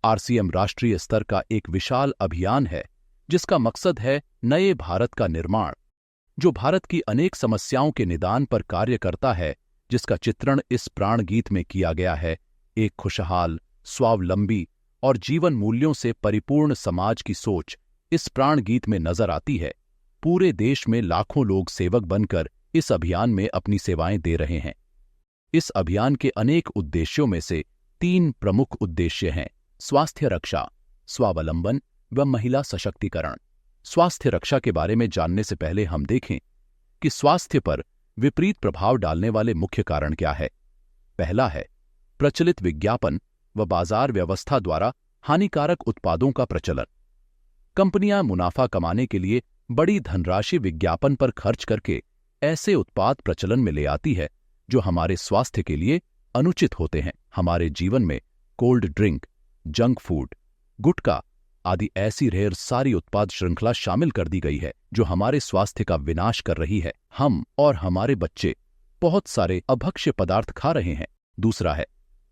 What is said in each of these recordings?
RCM राष्ट्रीय स्तर का एक विशाल अभियान है जिसका मकसद है नए भारत का निर्माण, जो भारत की अनेक समस्याओं के निदान पर कार्य करता है, जिसका चित्रण इस प्राण गीत में किया गया है। एक खुशहाल, स्वावलंबी और जीवन मूल्यों से परिपूर्ण समाज की सोच इस प्राण गीत में नजर आती है। पूरे देश में लाखों लोग सेवक बनकर इस अभियान में अपनी सेवाएं दे रहे हैं। इस अभियान के अनेक उद्देश्यों में से 3 प्रमुख उद्देश्य हैं: स्वास्थ्य रक्षा, स्वावलंबन व महिला सशक्तिकरण। स्वास्थ्य रक्षा के बारे में जानने से पहले हम देखें कि स्वास्थ्य पर विपरीत प्रभाव डालने वाले मुख्य कारण क्या है। पहला है प्रचलित विज्ञापन व बाजार व्यवस्था द्वारा हानिकारक उत्पादों का प्रचलन। कंपनियां मुनाफा कमाने के लिए बड़ी धनराशि विज्ञापन पर खर्च करके ऐसे उत्पाद प्रचलन में ले आती है जो हमारे स्वास्थ्य के लिए अनुचित होते हैं। हमारे जीवन में कोल्ड ड्रिंक, जंक फूड, गुटखा आदि ऐसी ढेर सारी उत्पाद श्रृंखला शामिल कर दी गई है जो हमारे स्वास्थ्य का विनाश कर रही है। हम और हमारे बच्चे बहुत सारे अभक्ष्य पदार्थ खा रहे हैं। दूसरा है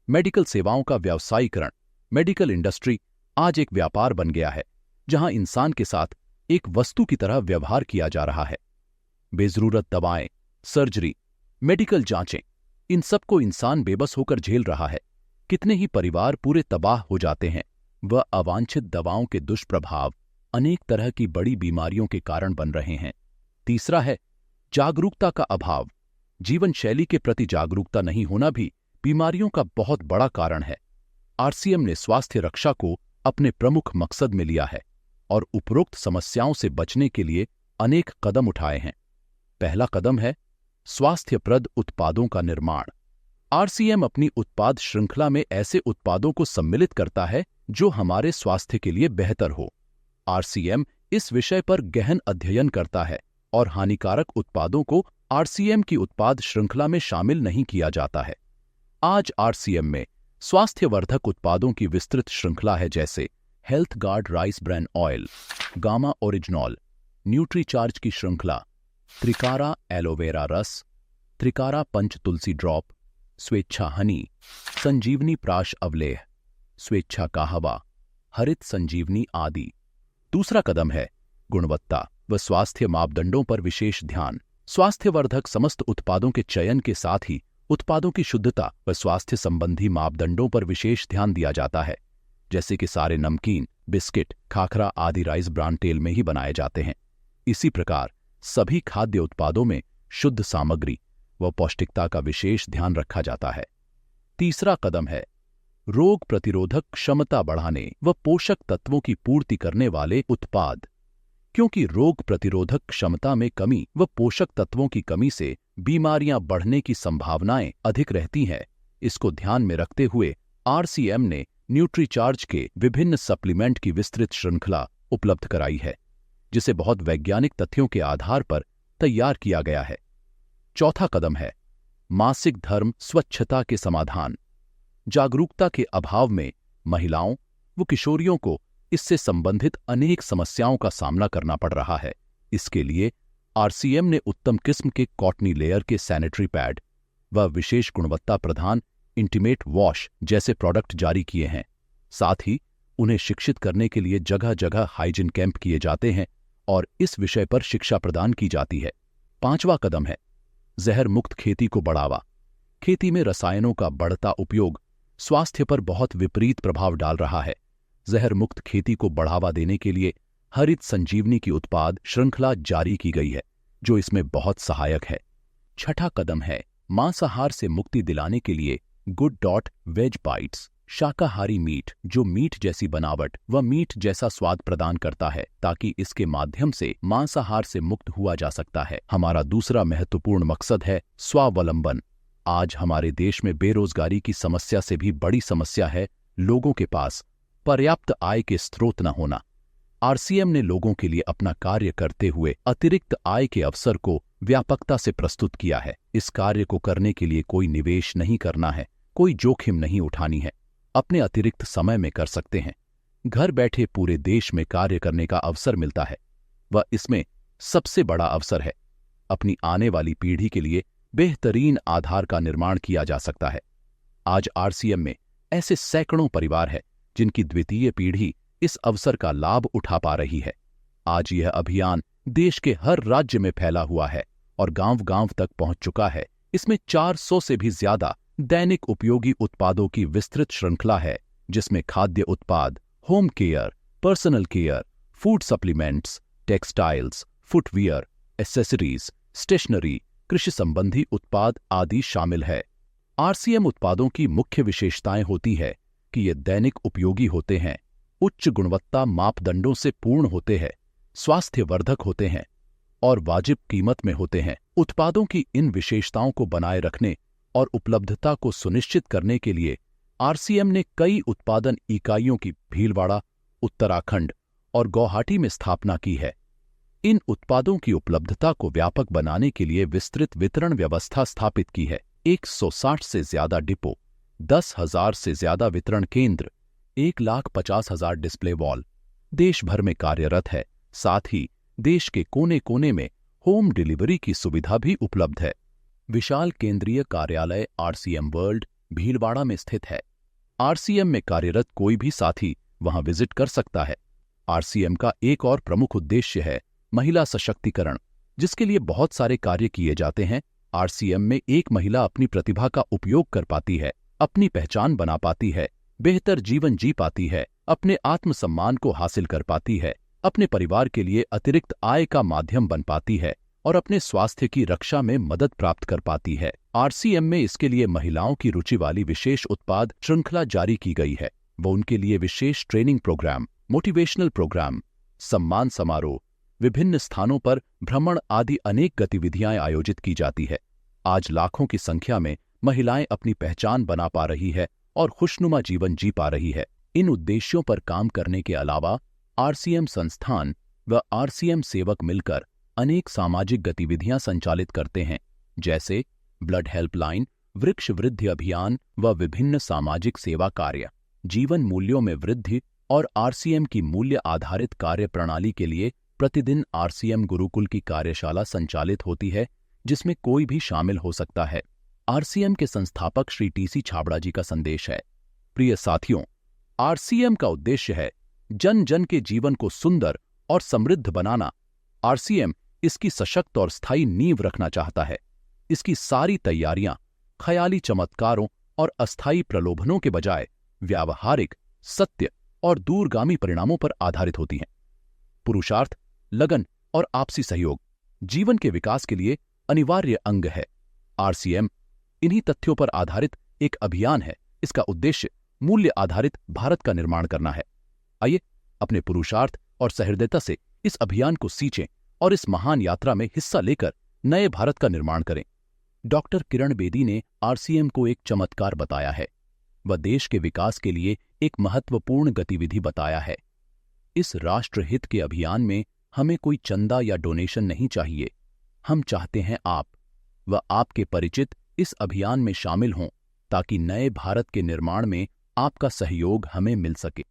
मेडिकल सेवाओं का व्यावसायीकरण। मेडिकल इंडस्ट्री आज एक व्यापार बन गया है जहां इंसान के साथ एक वस्तु की तरह व्यवहार किया जा रहा है। बेजरूरत दवाएं, सर्जरी, मेडिकल जांचें, इन सबको इंसान बेबस होकर झेल रहा है। कितने ही परिवार पूरे तबाह हो जाते हैं। वह अवांछित दवाओं के दुष्प्रभाव अनेक तरह की बड़ी बीमारियों के कारण बन रहे हैं। तीसरा है जागरूकता का अभाव। जीवन शैली के प्रति जागरूकता नहीं होना भी बीमारियों का बहुत बड़ा कारण है। आरसीएम ने स्वास्थ्य रक्षा को अपने प्रमुख मकसद में लिया है और उपरोक्त समस्याओं से बचने के लिए अनेक कदम उठाए हैं। पहला कदम है स्वास्थ्यप्रद उत्पादों का निर्माण। आरसीएम अपनी उत्पाद श्रृंखला में ऐसे उत्पादों को सम्मिलित करता है जो हमारे स्वास्थ्य के लिए बेहतर हो। आरसीएम इस विषय पर गहन अध्ययन करता है और हानिकारक उत्पादों को आरसीएम की उत्पाद श्रृंखला में शामिल नहीं किया जाता है। आज आरसीएम में स्वास्थ्यवर्धक उत्पादों की विस्तृत श्रृंखला है, जैसे Health Guard rice bran oil, gamma oryzanol, Nutricharge की श्रृंखला, त्रिकारा एलोवेरा रस, त्रिकारा पंच तुलसी ड्रॉप, स्वेच्छा हनी, संजीवनी प्राश अवलेह, स्वेच्छा काहवा, हरित संजीवनी आदि। दूसरा कदम है गुणवत्ता व स्वास्थ्य मापदंडों पर विशेष ध्यान। स्वास्थ्यवर्धक समस्त उत्पादों के चयन के साथ ही उत्पादों की शुद्धता व स्वास्थ्य संबंधी मापदंडों पर विशेष ध्यान दिया जाता है, जैसे कि सारे नमकीन, बिस्किट, खाखरा आदि राइस ब्रान तेल में ही बनाए जाते हैं। इसी प्रकार सभी खाद्य उत्पादों में शुद्ध सामग्री व पौष्टिकता का विशेष ध्यान रखा जाता है। तीसरा कदम है रोग प्रतिरोधक क्षमता बढ़ाने व पोषक तत्वों की पूर्ति करने वाले उत्पाद। क्योंकि रोग प्रतिरोधक क्षमता में कमी व पोषक तत्वों की कमी से बीमारियां बढ़ने की संभावनाएं अधिक रहती हैं, इसको ध्यान में रखते हुए आरसीएम ने न्यूट्रीचार्ज के विभिन्न सप्लीमेंट की विस्तृत श्रृंखला उपलब्ध कराई है, जिसे बहुत वैज्ञानिक तथ्यों के आधार पर तैयार किया गया है। चौथा कदम है मासिक धर्म स्वच्छता के समाधान। जागरूकता के अभाव में महिलाओं व किशोरियों को इससे संबंधित अनेक समस्याओं का सामना करना पड़ रहा है। इसके लिए आरसीएम ने उत्तम किस्म के कॉटनी लेयर के सैनिटरी पैड व विशेष गुणवत्ता प्रधान इंटीमेट वॉश जैसे प्रोडक्ट जारी किए हैं। साथ ही उन्हें शिक्षित करने के लिए जगह जगह हाइजीन कैंप किए जाते हैं और इस विषय पर शिक्षा प्रदान की जाती है। पांचवा कदम है जहर मुक्त खेती को बढ़ावा। खेती में रसायनों का बढ़ता उपयोग स्वास्थ्य पर बहुत विपरीत प्रभाव डाल रहा है। जहर मुक्त खेती को बढ़ावा देने के लिए हरित संजीवनी की उत्पाद श्रृंखला जारी की गई है, जो इसमें बहुत सहायक है। छठा कदम है मांसाहार से मुक्ति दिलाने के लिए गुड डॉट वेज बाइट्स, शाकाहारी मीट जो मीट जैसी बनावट व मीट जैसा स्वाद प्रदान करता है, ताकि इसके माध्यम से मांसाहार से मुक्त हुआ जा सकता है। हमारा दूसरा महत्वपूर्ण मकसद है स्वावलंबन। आज हमारे देश में बेरोजगारी की समस्या से भी बड़ी समस्या है लोगों के पास पर्याप्त आय के स्रोत न होना। आरसीएम ने लोगों के लिए अपना कार्य करते हुए अतिरिक्त आय के अवसर को व्यापकता से प्रस्तुत किया है। इस कार्य को करने के लिए कोई निवेश नहीं करना है, कोई जोखिम नहीं उठानी है, अपने अतिरिक्त समय में कर सकते हैं। घर बैठे पूरे देश में कार्य करने का अवसर मिलता है। वह इसमें सबसे बड़ा अवसर है। अपनी आने वाली पीढ़ी के लिए बेहतरीन आधार का निर्माण किया जा सकता है। आज आरसीएम में ऐसे सैकड़ों परिवार हैं जिनकी द्वितीय पीढ़ी इस अवसर का लाभ उठा पा रही है। आज यह अभियान देश के हर राज्य में फैला हुआ है और गांव-गांव तक पहुंच चुका है। इसमें 400 से भी ज्यादा दैनिक उपयोगी उत्पादों की विस्तृत श्रृंखला है, जिसमें खाद्य उत्पाद, home care, personal care, food supplements, textiles, footwear, accessories, stationery, कृषि संबंधी उत्पाद आदि शामिल है। आरसीएम उत्पादों की मुख्य विशेषताएं होती है कि ये दैनिक उपयोगी होते हैं, उच्च गुणवत्ता मापदंडों से पूर्ण होते हैं, स्वास्थ्यवर्धक होते हैं और वाजिब कीमत में होते हैं। उत्पादों की इन विशेषताओं को बनाए रखने और उपलब्धता को सुनिश्चित करने के लिए आरसीएम ने कई उत्पादन इकाइयों की भीलवाड़ा, उत्तराखंड और गुवाहाटी में स्थापना की है। इन उत्पादों की उपलब्धता को व्यापक बनाने के लिए विस्तृत वितरण व्यवस्था स्थापित की है। 160 से ज्यादा डिपो, 10,000 से ज्यादा वितरण केंद्र, 1,50,000 डिस्प्ले वॉल देश भर में कार्यरत है। साथ ही देश के कोने कोने में होम डिलीवरी की सुविधा भी उपलब्ध है। विशाल केंद्रीय कार्यालय आरसीएम वर्ल्ड भीलवाड़ा में स्थित है। आरसीएम में कार्यरत कोई भी साथी वहां विजिट कर सकता है। आरसीएम का एक और प्रमुख उद्देश्य है महिला सशक्तिकरण, जिसके लिए बहुत सारे कार्य किए जाते हैं। आरसीएम में एक महिला अपनी प्रतिभा का उपयोग कर पाती है, अपनी पहचान बना पाती है, बेहतर जीवन जी पाती है, अपने आत्मसम्मान को हासिल कर पाती है, अपने परिवार के लिए अतिरिक्त आय का माध्यम बन पाती है और अपने स्वास्थ्य की रक्षा में मदद प्राप्त कर पाती है। आरसीएम में इसके लिए महिलाओं की रुचि वाली विशेष उत्पाद श्रृंखला जारी की गई है। वो उनके लिए विशेष ट्रेनिंग प्रोग्राम, मोटिवेशनल प्रोग्राम, सम्मान समारोह, विभिन्न स्थानों पर भ्रमण आदि अनेक गतिविधियां आयोजित की जाती है। आज लाखों की संख्या में महिलाएं अपनी पहचान बना पा रही है और खुशनुमा जीवन जी पा रही है। इन उद्देश्यों पर काम करने के अलावा आरसीएम संस्थान व आरसीएम सेवक मिलकर अनेक सामाजिक गतिविधियां संचालित करते हैं, जैसे ब्लड हेल्पलाइन, वृक्ष वृद्धि अभियान व विभिन्न सामाजिक सेवा कार्य। जीवन मूल्यों में वृद्धि और आरसीएम की मूल्य आधारित कार्य प्रणाली के लिए प्रतिदिन आरसीएम गुरुकुल की कार्यशाला संचालित होती है, जिसमें कोई भी शामिल हो सकता है। आरसीएम के संस्थापक श्री टीसी छाबड़ा जी का संदेश है। प्रिय साथियों, आरसीएम का उद्देश्य है जन जन के जीवन को सुंदर और समृद्ध बनाना। आरसीएम इसकी सशक्त और स्थायी नींव रखना चाहता है। इसकी सारी तैयारियां ख्याली चमत्कारों और अस्थायी प्रलोभनों के बजाय व्यावहारिक, सत्य और दूरगामी परिणामों पर आधारित होती हैं। पुरुषार्थ, लगन और आपसी सहयोग जीवन के विकास के लिए अनिवार्य अंग है। आरसीएम इन्हीं तथ्यों पर आधारित एक अभियान है। इसका उद्देश्य मूल्य आधारित भारत का निर्माण करना है। आइए अपने पुरुषार्थ और सहृदयता से इस अभियान को सींचें और इस महान यात्रा में हिस्सा लेकर नए भारत का निर्माण करें। डॉक्टर किरण बेदी ने आरसीएम को एक चमत्कार बताया है। वह देश के विकास के लिए एक महत्वपूर्ण गतिविधि बताया है। इस राष्ट्रहित के अभियान में हमें कोई चंदा या डोनेशन नहीं चाहिए। हम चाहते हैं आप व आपके परिचित इस अभियान में शामिल हों, ताकि नए भारत के निर्माण में आपका सहयोग हमें मिल सके।